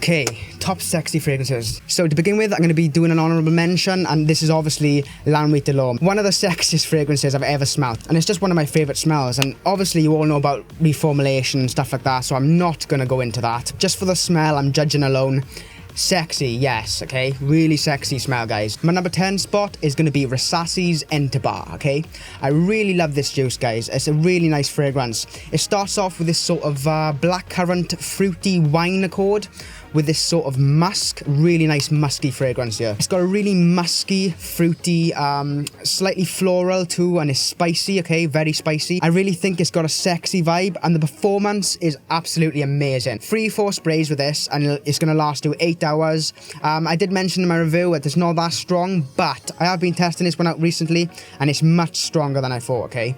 Okay, top sexy fragrances. So to begin with, I'm going to be doing an honourable mention, and this is obviously Nuit de L'homme. One of the sexiest fragrances I've ever smelled, and it's just one of my favourite smells. And obviously you all know about reformulation and stuff like that, so I'm not going to go into that. Just for the smell, I'm judging alone. Sexy, yes, okay? Really sexy smell, guys. My number 10 spot is going to be Rasasi's Bar, okay? I really love this juice, guys. It's a really nice fragrance. It starts off with this sort of blackcurrant fruity wine accord with this sort of musk, really nice musky fragrance here. It's got a really musky, fruity, slightly floral too, and it's spicy, okay? Very spicy. I really think it's got a sexy vibe, and the performance is absolutely amazing. 3-4 sprays with this, and it's gonna last you 8 hours. I did mention in my review that it's not that strong, but I have been testing this one out recently, and it's much stronger than I thought, okay?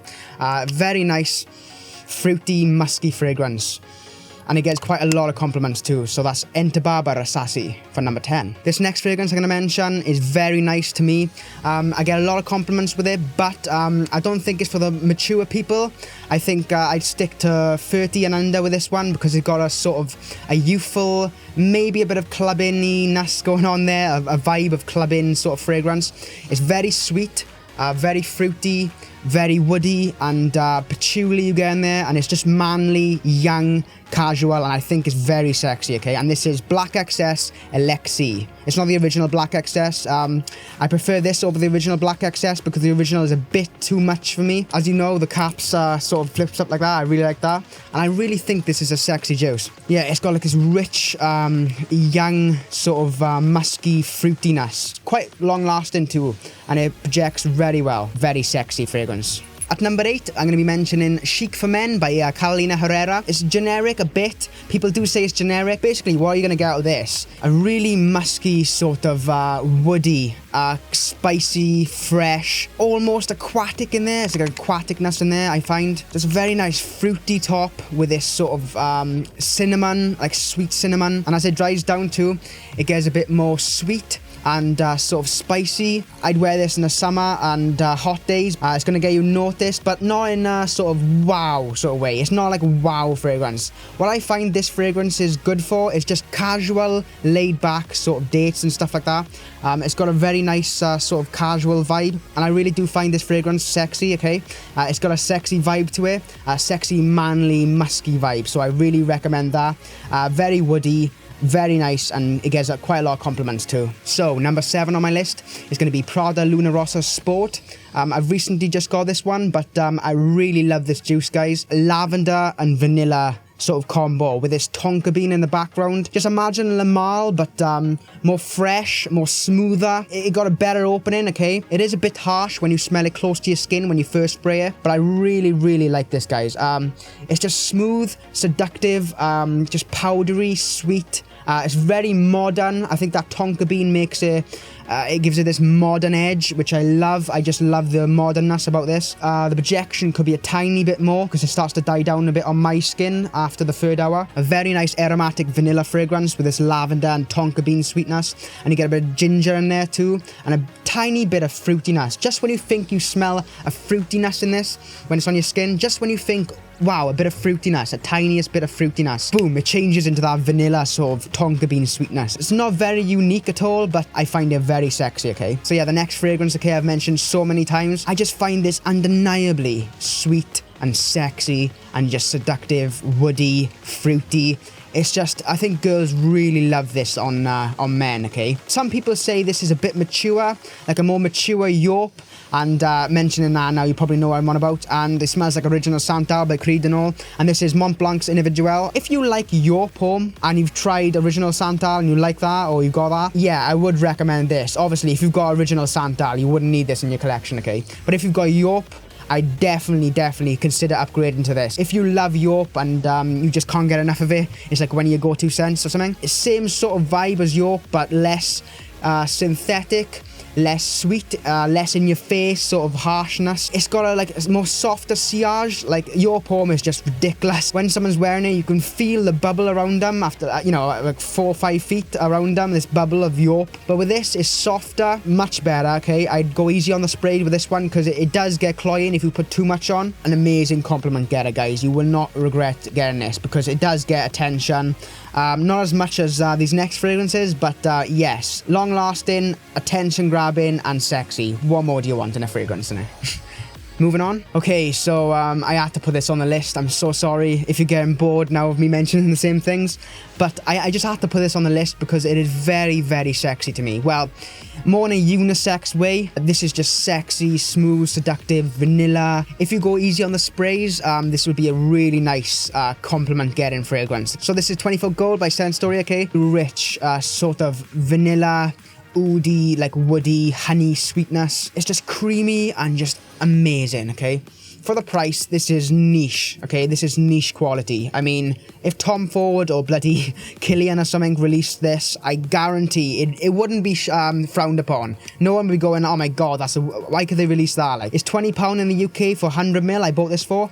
Very nice, fruity, musky fragrance. And it gets quite a lot of compliments too, so that's Bar by Rasasi for number 10. This next fragrance I'm going to mention is very nice to me. I get a lot of compliments with it, but I don't think it's for the mature people. I think I'd stick to 30 and under with this one, because it's got a sort of a youthful, maybe a bit of clubbing-ness going on there, a vibe of clubbing sort of fragrance. It's very sweet, very fruity, very woody, and patchouli you get in there, and it's just manly, young, casual, and I think it's very sexy, okay? And this is Black XS Alexi. It's not the original Black XS. I prefer this over the original Black XS because the original is a bit too much for me. As you know, the caps sort of flips up like that. I really like that, and I really think this is a sexy juice. Yeah, it's got like this rich, young, sort of musky fruitiness. Quite long lasting too, and it projects very well. Very sexy fragrance. At number 8, I'm going to be mentioning Chic for Men by Carolina Herrera. It's generic a bit. People do say it's generic. Basically, what are you going to get out of this? A really musky, sort of woody, spicy, fresh, almost aquatic in there. It's like aquaticness in there, I find. There's a very nice fruity top with this sort of cinnamon, like sweet cinnamon. And as it dries down too, it gets a bit more sweet and sort of spicy. I'd wear this in the summer and hot days. It's going to get you noticed, but not in a sort of wow sort of way. It's not like wow fragrance. What I find this fragrance is good for is just casual, laid back sort of dates and stuff like that. It's got a very nice sort of casual vibe, and I really do find this fragrance sexy, okay? It's got a sexy vibe to it, a sexy, manly, musky vibe, so I really recommend that. Very woody, very nice, and it gets quite a lot of compliments too. So number 7 on my list is going to be Prada Luna Rossa Sport. I've recently just got this one, but I really love this juice, guys. Lavender and vanilla sort of combo with this tonka bean in the background. Just imagine Le Male, but more fresh, more smoother. It got a better opening, okay? It is a bit harsh when you smell it close to your skin when you first spray it, but I really, really like this, guys. It's just smooth, seductive, just powdery, sweet. It's very modern. I think that tonka bean makes it, it gives it this modern edge, which I love. I just love the modernness about this. The projection could be a tiny bit more because it starts to die down a bit on my skin after the 3rd hour. A very nice aromatic vanilla fragrance with this lavender and tonka bean sweetness, and you get a bit of ginger in there too, and a tiny bit of fruitiness. Just when you think you smell a fruitiness in this, when it's on your skin, just when you think, wow, a bit of fruitiness, a tiniest bit of fruitiness, boom, it changes into that vanilla sort of tonka bean sweetness. It's not very unique at all, but I find it very sexy, okay? So yeah, the next fragrance, okay, I've mentioned so many times. I just find this undeniably sweet and sexy and just seductive, woody, fruity. It's just, I think girls really love this on men, okay? Some people say this is a bit mature, like a more mature Yorp, and mentioning that now, you probably know what I'm on about, and it smells like original Santal by Creed and all, and this is Mont Blanc's Individuel. If you like Yorp home, and you've tried original Santal, and you like that, or you got that, yeah, I would recommend this. Obviously, if you've got original Santal, you wouldn't need this in your collection, okay? But if you've got Yorp, I definitely consider upgrading to this. If you love Yorp and you just can't get enough of it, it's like one of your go-to scents or something. It's same sort of vibe as Yorp, but less synthetic, less sweet, less in your face sort of harshness. It's got a like more softer sillage. Like your poem is just ridiculous. When someone's wearing it, you can feel the bubble around them after you know, like 4 or 5 feet around them, this bubble of Yorp. But with this, it's softer, much better. Okay, I'd go easy on the spray with this one because it does get cloying if you put too much on. An amazing compliment getter, guys. You will not regret getting this because it does get attention. Not as much as these next fragrances, but yes, long-lasting, attention-grabbing, and sexy. What more do you want in a fragrance, innit? Moving on. Okay, so I had to put this on the list. I'm so sorry if you're getting bored now of me mentioning the same things, but I just had to put this on the list because it is very, very sexy to me. Well, more in a unisex way. This is just sexy, smooth, seductive, vanilla. If you go easy on the sprays, this would be a really nice compliment getting fragrance. So this is 24 Gold by Scentstory, okay? Rich, sort of vanilla, oody, like woody, honey sweetness. It's just creamy and just amazing, okay? For the price, this is niche, okay? This is niche quality. I mean, if Tom Ford or bloody Killian or something released this, I guarantee it wouldn't be frowned upon. No one would be going, oh my god, why could they release that? Like, it's £20 in the UK for 100ml. I bought this for.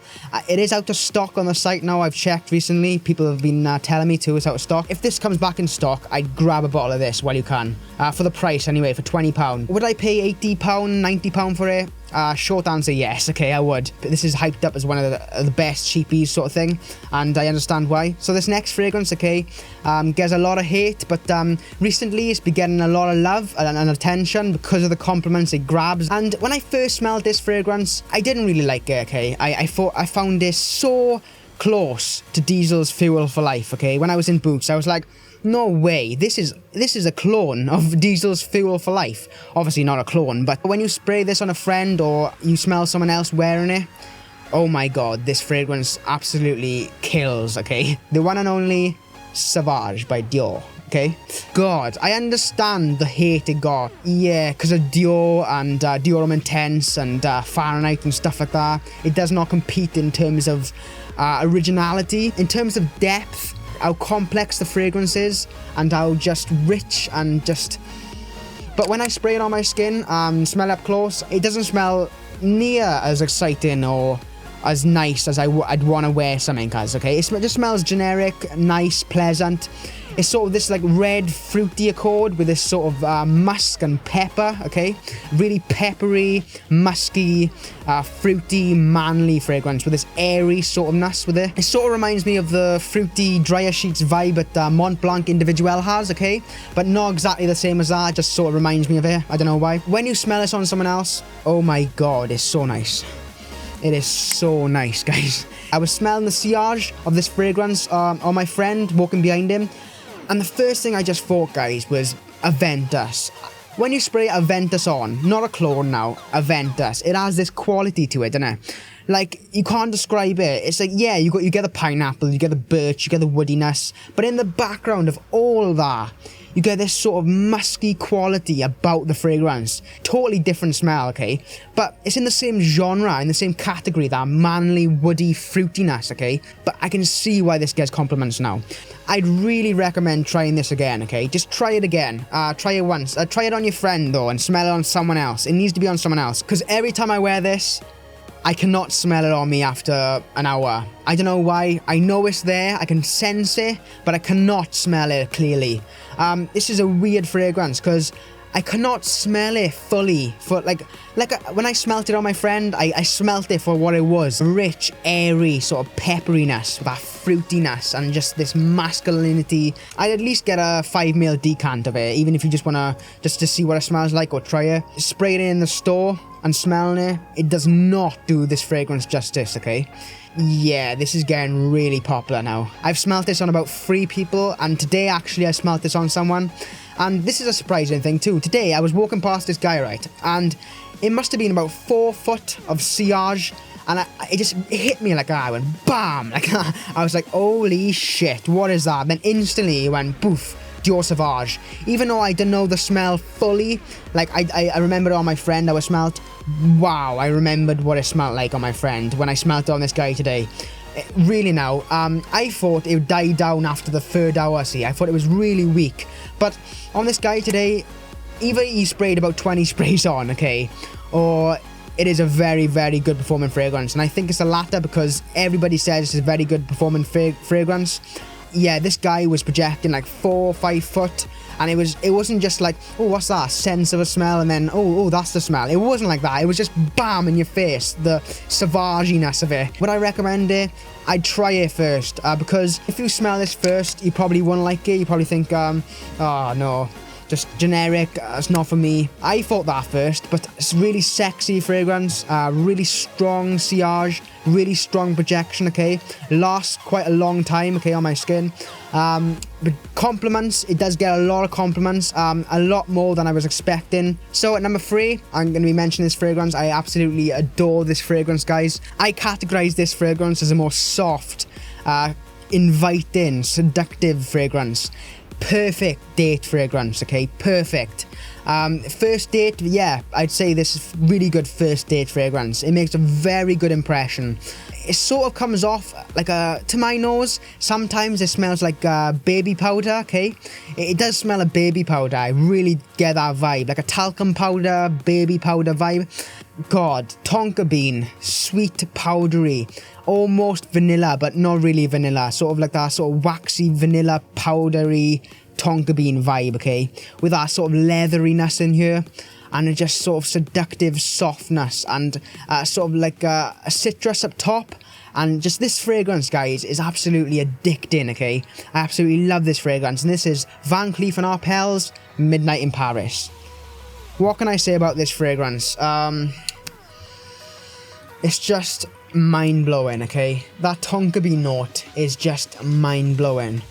It is out of stock on the site now. I've checked recently. People have been telling me too it's out of stock. If this comes back in stock, I'd grab a bottle of this while you can. For the price anyway, for £20. Would I pay £80, £90 for it? Short answer, yes. Okay, I would. But this is hyped up as one of the best cheapies sort of thing, and I understand why. So this next fragrance, okay, gets a lot of hate, but recently it's been getting a lot of love and attention because of the compliments it grabs. And when I first smelled this fragrance, I didn't really like it, okay? I found this so close to Diesel's Fuel for Life, okay? When I was in Boots, I was like, no way, this is a clone of Diesel's Fuel for Life. Obviously not a clone, but when you spray this on a friend or you smell someone else wearing it, oh my god, this fragrance absolutely kills, okay? The one and only Sauvage by Dior, okay? God, I understand the hate it got. Yeah, because of Dior and Dior Homme Intense and Fahrenheit and stuff like that. It does not compete in terms of originality, in terms of depth, how complex the fragrance is, and how just rich and just... But when I spray it on my skin, smell up close, it doesn't smell near as exciting or as nice as I'd want to wear something as, okay? It just smells generic, nice, pleasant. It's sort of this like red fruity accord with this sort of musk and pepper, okay? Really peppery, musky, fruity, manly fragrance with this airy sort of ness with it. It sort of reminds me of the fruity dryer sheets vibe that Mont Blanc Individuel has, okay? But not exactly the same as that, just sort of reminds me of it. I don't know why. When you smell this on someone else, oh my god, it's so nice. It is so nice, guys. I was smelling the sillage of this fragrance on my friend walking behind him, and the first thing I just thought, guys, was Aventus. When you spray Aventus on, not a clone now, Aventus, it has this quality to it, doesn't it? Like, you can't describe it. It's like, yeah, you get the pineapple, you get the birch, you get the woodiness, but in the background of all that, you get this sort of musky quality about the fragrance. Totally different smell, okay? But it's in the same genre, in the same category, that manly, woody fruitiness, okay? But I can see why this gets compliments now. I'd really recommend trying this again, okay? Just try it again. Try it once. Try it on your friend, though, and smell it on someone else. It needs to be on someone else. Because every time I wear this, I cannot smell it on me after an hour. I don't know why. I know it's there, I can sense it, but I cannot smell it clearly. This is a weird fragrance because I cannot smell it fully. When I smelt it on my friend, I smelt it for what it was. Rich, airy, sort of pepperiness, that fruitiness, and just this masculinity. I'd at least get a 5ml decant of it, even if you just want to see what it smells like or try it. Spray it in the store and smelling it, it does not do this fragrance justice, okay? Yeah, this is getting really popular now. I've smelt this on about 3 people, and today actually I smelt this on someone. And this is a surprising thing too. Today I was walking past this guy, right, and it must have been about 4 foot of sillage, and it hit me like that. I went bam, like I was like, holy shit, what is that? Then instantly it went poof. Dior Sauvage. Even though I didn't know the smell fully, like I remembered it on my friend. I was smelt. Wow, I remembered what it smelled like on my friend when I smelt it on this guy today. Really now, I thought it would die down after the 3rd hour. See, I thought it was really weak, but on this guy today, either he sprayed about 20 sprays on, okay, or it is a very, very good performing fragrance. And I think it's the latter because everybody says it's a very good performing fragrance. yeah, this guy was projecting like 4 or 5 foot, and it wasn't just like, oh, what's that sense of a smell, and then oh, that's the smell. It wasn't like that. It was just bam in your face, the savageness of it. Would I recommend it? I'd try it first, because if you smell this first, you probably won't like it. You probably think, oh no, just generic, it's not for me. I thought that first, but it's really sexy fragrance, really strong sillage, really strong projection, okay? Lasts quite a long time, okay, on my skin. But compliments, it does get a lot of compliments, a lot more than I was expecting. So at number 3, I'm going to be mentioning this fragrance. I absolutely adore this fragrance, guys. I categorize this fragrance as a more soft, inviting, seductive fragrance. Perfect date fragrance, okay? Perfect. First date, yeah, I'd say this is really good first date fragrance. It makes a very good impression. It sort of comes off like to my nose, sometimes it smells like baby powder, okay? It does smell of baby powder. I really get that vibe, like a talcum powder, baby powder vibe. God, tonka bean, sweet, powdery, almost vanilla, but not really vanilla. Sort of like that sort of waxy, vanilla, powdery tonka bean vibe, okay? With that sort of leatheriness in here, and just sort of seductive softness, and sort of like a citrus up top. And just this fragrance, guys, is absolutely addicting, okay? I absolutely love this fragrance, and this is Van Cleef & Arpels Midnight in Paris. What can I say about this fragrance? It's just mind-blowing, okay? That tonka bean note is just mind-blowing.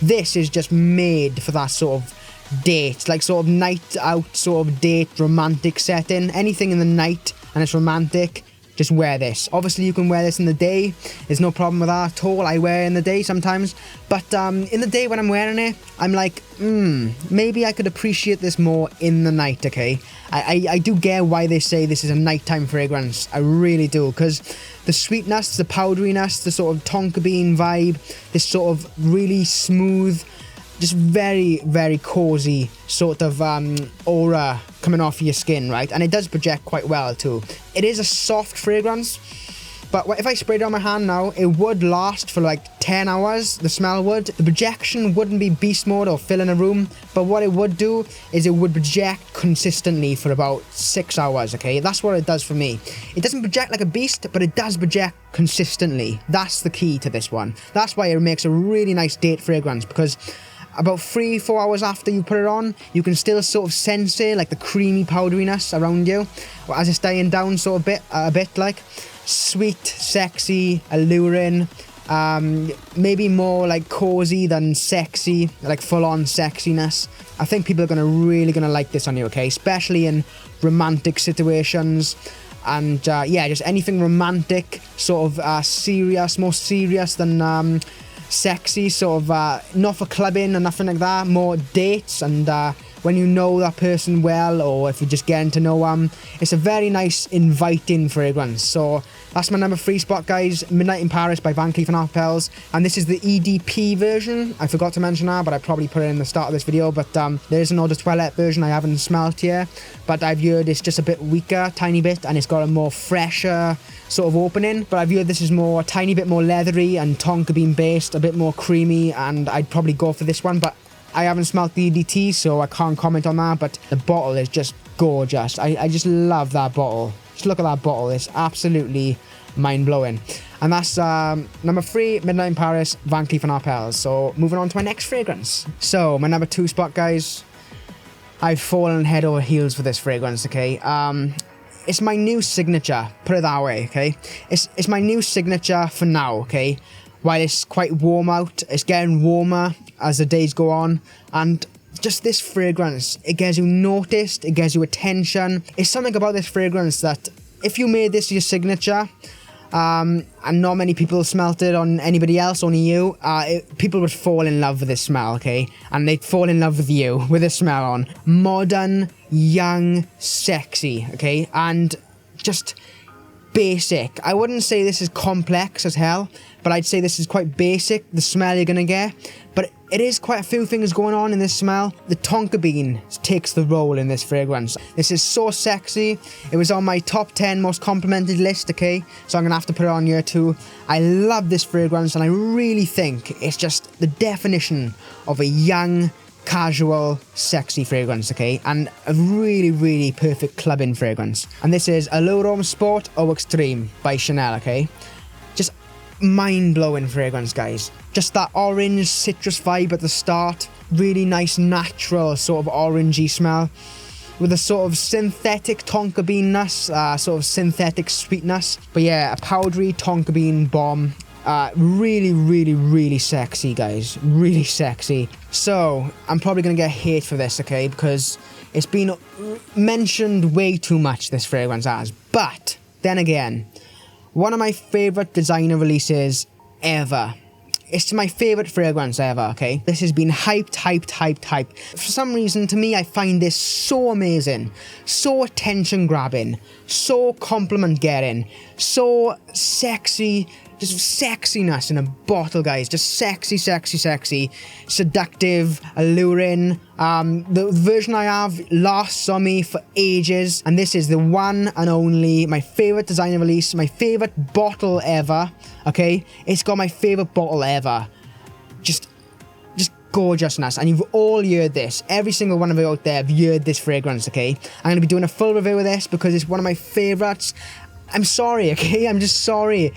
This is just made for that sort of date, like sort of night out, sort of date, romantic setting. Anything in the night and it's romantic, just wear this. Obviously you can wear this in the day, there's no problem with that at all. I wear it in the day sometimes, but in the day when I'm wearing it, I'm like, maybe I could appreciate this more in the night, okay? I do get why they say this is a nighttime fragrance. I really do, because the sweetness, the powderiness, the sort of tonka bean vibe, this sort of really smooth, just very, very cozy sort of aura coming off your skin, right? And it does project quite well too. It is a soft fragrance, but if I sprayed it on my hand now, it would last for like 10 hours, the smell would. The projection wouldn't be beast mode or fill in a room, but what it would do is it would project consistently for about 6 hours, okay? That's what it does for me. It doesn't project like a beast, but it does project consistently. That's the key to this one. That's why it makes a really nice date fragrance, because about 3-4 hours after you put it on, you can still sort of sense it, like the creamy powderiness around you, as it's dying down sort of a bit like sweet, sexy, alluring, maybe more like cozy than sexy, like full-on sexiness. I think people are really gonna like this on you, okay? Especially in romantic situations. And yeah, just anything romantic, sort of serious, more serious than sexy, sort of not for clubbing or nothing like that, more dates, and when you know that person well, or if you're just getting to know them, it's a very nice inviting fragrance. So that's my number 3 spot, guys, Midnight in Paris by Van Cleef & Arpels, and this is the EDP version. I forgot to mention that, but I probably put it in the start of this video, but there is an eau de toilette version I haven't smelt here, but I've heard it's just a bit weaker, tiny bit, and it's got a more fresher sort of opening, but I've heard this is more, a tiny bit more leathery and tonka bean based, a bit more creamy, and I'd probably go for this one, but I haven't smelt the EDT, so I can't comment on that, but the bottle is just gorgeous. I just love that bottle. Just look at that bottle, it's absolutely mind-blowing. And that's number 3, Midnight in Paris, Van Cleef & Arpels. So moving on to my next fragrance. So my number 2 spot, guys, I've fallen head over heels for this fragrance, okay? It's my new signature, put it that way, okay? It's my new signature for now, okay? While it's quite warm out, it's getting warmer as the days go on, and just this fragrance, it gets you noticed, it gets you attention. It's something about this fragrance that if you made this your signature, and not many people smelt it on anybody else, only you, people would fall in love with this smell, okay? And they'd fall in love with you with this smell on. Modern, young, sexy, okay? And just basic. I wouldn't say this is complex as hell, but I'd say this is quite basic, the smell you're gonna get. But it is quite a few things going on in this smell. The tonka bean takes the role in this fragrance. This is so sexy. It was on my top 10 most complimented list, okay? So I'm gonna have to put it on here too. I love this fragrance, and I really think it's just the definition of a young, casual, sexy fragrance, okay? And a really, really perfect clubbing fragrance. And this is Allure Sport Eau Extreme by Chanel, okay? Just mind-blowing fragrance, guys. Just that orange citrus vibe at the start. Really nice, natural sort of orangey smell. With a sort of synthetic tonka bean-ness, sort of synthetic sweetness. But yeah, a powdery tonka bean bomb. Really, really, really sexy, guys. Really sexy. So, I'm probably going to get hate for this, okay? Because it's been mentioned way too much, this fragrance has. But, then again, one of my favourite designer releases ever. It's my favourite fragrance ever, okay? This has been hyped. For some reason, to me, I find this so amazing, so attention-grabbing, so compliment-getting, so sexy, just sexiness in a bottle, guys. Just sexy, seductive, alluring. The version I have lasts on me for ages, and this is the one and only, my favourite designer release, my favourite bottle ever, okay? It's got my favourite bottle ever. Just gorgeousness, and you've all heard this. Every single one of you out there have heard this fragrance, okay? I'm going to be doing a full review of this because it's one of my favourites. I'm sorry, okay? I'm just sorry.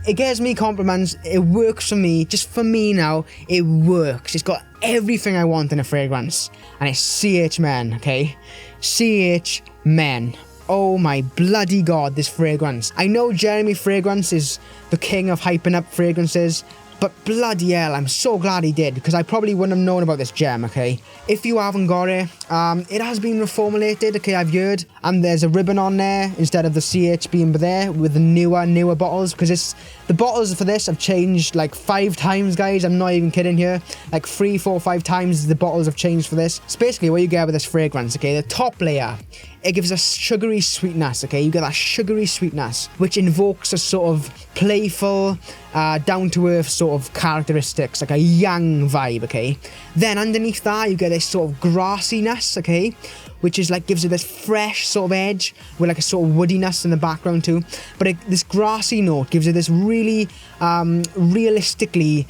It gives me compliments. It works for me. Just for me now, it works. It's got everything I want in a fragrance. And it's CH Men, okay? CH Men. Oh my bloody god, this fragrance. I know Jeremy Fragrance is the king of hyping up fragrances, but bloody hell, I'm so glad he did, because I probably wouldn't have known about this gem, okay? If you haven't got it, it has been reformulated, okay, I've heard, and there's a ribbon on there instead of the CH being there with the newer bottles, because the bottles for this have changed like 5 times, guys. I'm not even kidding here. Like 3, 4, 5 times the bottles have changed for this. It's basically what you get with this fragrance, okay? The top layer, it gives a sugary sweetness, okay? You get that sugary sweetness, which invokes a sort of playful, down-to-earth sort of characteristics, like a young vibe, okay? Then underneath that, you get this sort of grassiness, okay? Which is like, gives it this fresh sort of edge with like a sort of woodiness in the background too. But this grassy note gives it this really realistically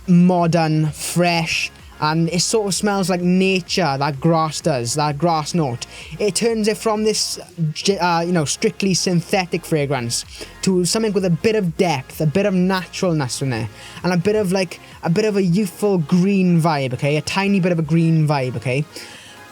modern, fresh, and it sort of smells like nature, that grass does, that grass note. It turns it from this, strictly synthetic fragrance to something with a bit of depth, a bit of naturalness in there, and a bit of a youthful green vibe, okay? A tiny bit of a green vibe, okay?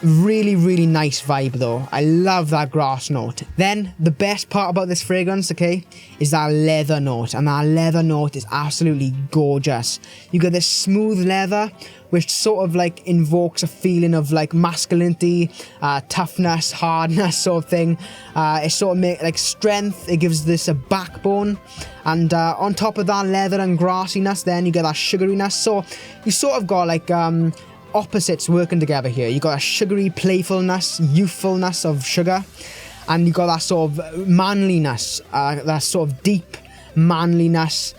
Really, really nice vibe though. I love that grass note. Then, the best part about this fragrance, okay, is that leather note. And that leather note is absolutely gorgeous. You get this smooth leather, which sort of like invokes a feeling of like masculinity, toughness, hardness sort of thing. It sort of makes like strength. It gives this a backbone. And on top of that leather and grassiness, then you get that sugariness. So you sort of got like opposites working together here. You got a sugary playfulness, youthfulness of sugar, and you got that sort of manliness, that sort of deep manliness,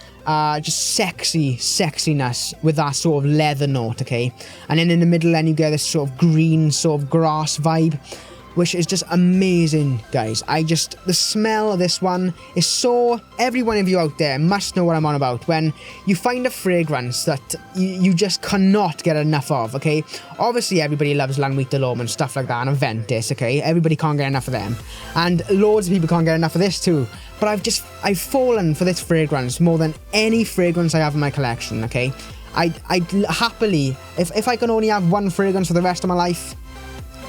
just sexiness with that sort of leather note, okay? And then in the middle, then you get this sort of green, sort of grass vibe, which is just amazing, guys. The smell of this one is so... Every one of you out there must know what I'm on about when you find a fragrance that you just cannot get enough of, okay? Obviously, everybody loves Nuit de L'homme and stuff like that, and Aventus, okay? Everybody can't get enough of them. And loads of people can't get enough of this too. But I've fallen for this fragrance more than any fragrance I have in my collection, okay? I'd happily... If I can only have one fragrance for the rest of my life...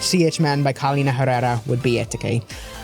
CH Men by Carolina Herrera would be it, okay?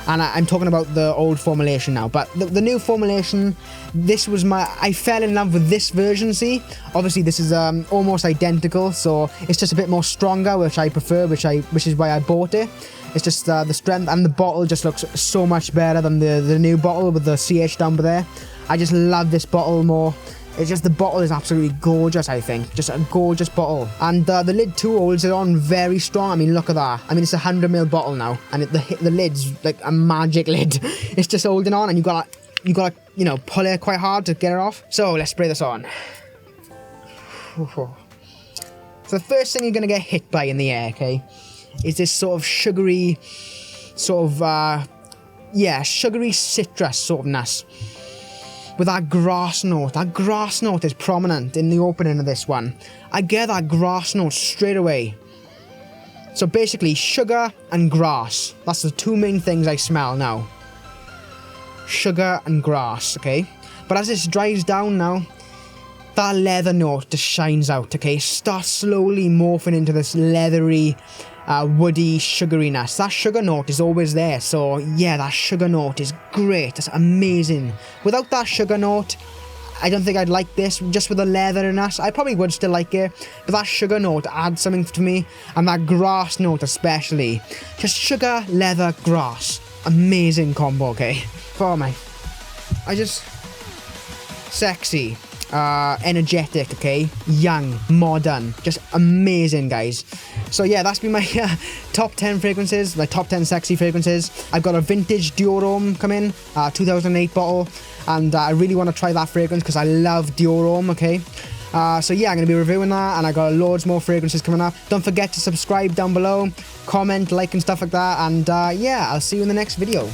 And I'm talking about the old formulation now, but the new formulation, I fell in love with this version, see? Obviously this is almost identical, so it's just a bit more stronger, which I prefer, which is why I bought it. It's just the strength, and the bottle just looks so much better than the new bottle with the CH down there. I just love this bottle more. It's just, the bottle is absolutely gorgeous, I think. Just a gorgeous bottle. And the lid too holds it on very strong. I mean, look at that. I mean, it's a 100ml bottle now. And the lid's like a magic lid. It's just holding on, and you gotta, pull it quite hard to get it off. So, let's spray this on. So the first thing you're going to get hit by in the air, okay, is this sort of sugary, sort of, sugary citrus sort of ness. With that grass note. That grass note is prominent in the opening of this one. I get that grass note straight away. So basically, sugar and grass. That's the two main things I smell now. Sugar and grass, okay? But as this dries down now, that leather note just shines out, okay? Starts slowly morphing into this leathery, woody sugariness. That sugar note is always there, so yeah, that sugar note is great. It's amazing. Without that sugar note, I don't think I'd like this. Just with the leatheriness, I probably would still like it, but that sugar note adds something to me, and that grass note especially. Just sugar, leather, grass. Amazing combo, okay? Oh my. Sexy. Energetic, okay, young, modern, just amazing, guys. So yeah, that's been my top 10 fragrances, my top 10 sexy fragrances. I've got a vintage Dior Homme coming, 2008 bottle, and I really want to try that fragrance because I love Dior Homme, okay. So yeah, I'm going to be reviewing that, and I got loads more fragrances coming up. Don't forget to subscribe down below, comment, like and stuff like that, and yeah, I'll see you in the next video.